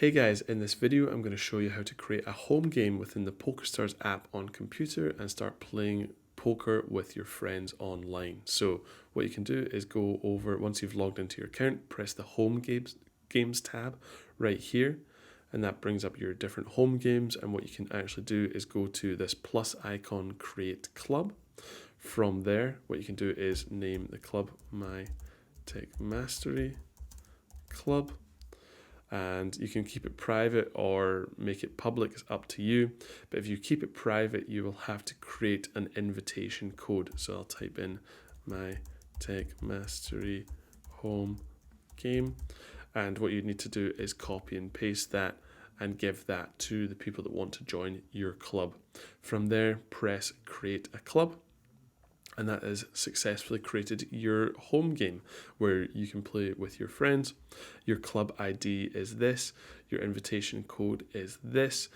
Hey guys, in this video I'm going to show you how to create a home game within the Pokerstars app on computer and start playing poker with your friends online. So what you can do is go over, once you've logged into your account, press the home games tab right here, and that brings up your different home games. And what you can actually do is go to this plus icon, create club. From there, what you can do is name the club My Tech Mastery Club. And you can keep it private or make it public, it's up to you. But if you keep it private, you will have to create an invitation code. So I'll type in My Tech Mastery Home Game. And what you need to do is copy and paste that and give that to the people that want to join your club. From there, press Create a Club. And that has successfully created your home game where you can play with your friends. Your club ID is this. Your invitation code is this.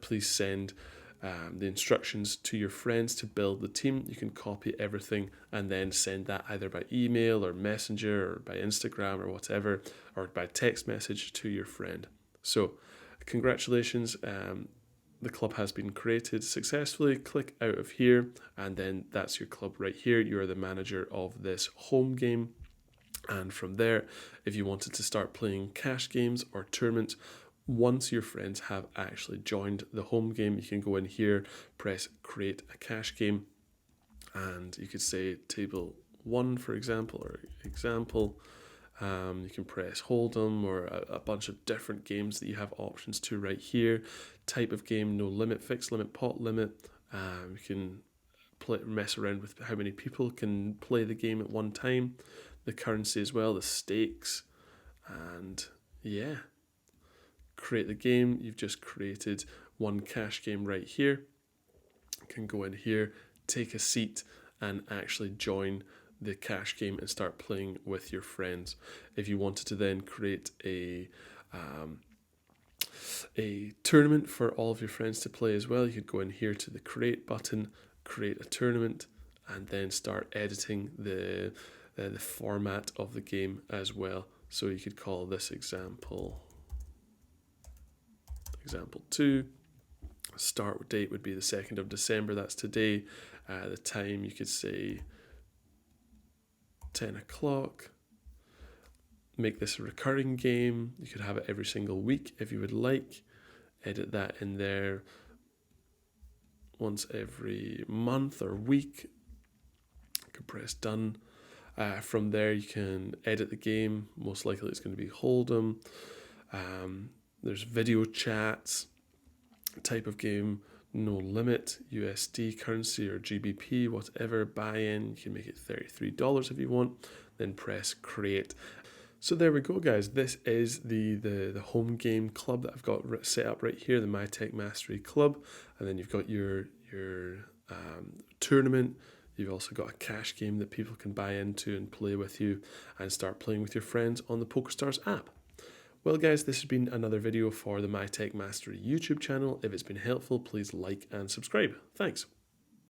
Please send the instructions to your friends to build the team. You can copy everything and then send that either by email or messenger or by Instagram or whatever, or by text message to your friend. So congratulations. The club has been created successfully. Click out of here, and then that's your club right here. You are the manager of this home game. And from there, if you wanted to start playing cash games or tournaments, once your friends have actually joined the home game, you can go in here, press create a cash game, and you could say table 1, for example, or example. You can press Hold'em or a bunch of different games that you have options to right here. Type of game, no limit, fixed limit, pot limit. You can mess around with how many people can play the game at one time. The currency as well, the stakes. And yeah, create the game. You've just created one cash game right here. You can go in here, take a seat, and actually join the cash game and start playing with your friends. If you wanted to then create a tournament for all of your friends to play as well, you could go in here to the create button, create a tournament, and then start editing the format of the game as well. So you could call this example 2. Start date would be the 2nd of December, that's today. The time, you could say 10 o'clock. Make this a recurring game. You could have it every single week if you would like. Edit that in there once every month or week. You can press done. From there you can edit the game. Most likely it's going to be Hold'em. There's video chats. Type of game, no limit, USD currency or GBP, whatever. Buy-in, you can make it $33 if you want, then press create. So there we go, guys. This is the home game club that I've got set up right here, the My Tech Mastery Club. And then you've got your tournament. You've also got a cash game that people can buy into and play with you and start playing with your friends on the Pokerstars app. Well guys, this has been another video for the My Tech Mastery YouTube channel. If it's been helpful, please like and subscribe. Thanks.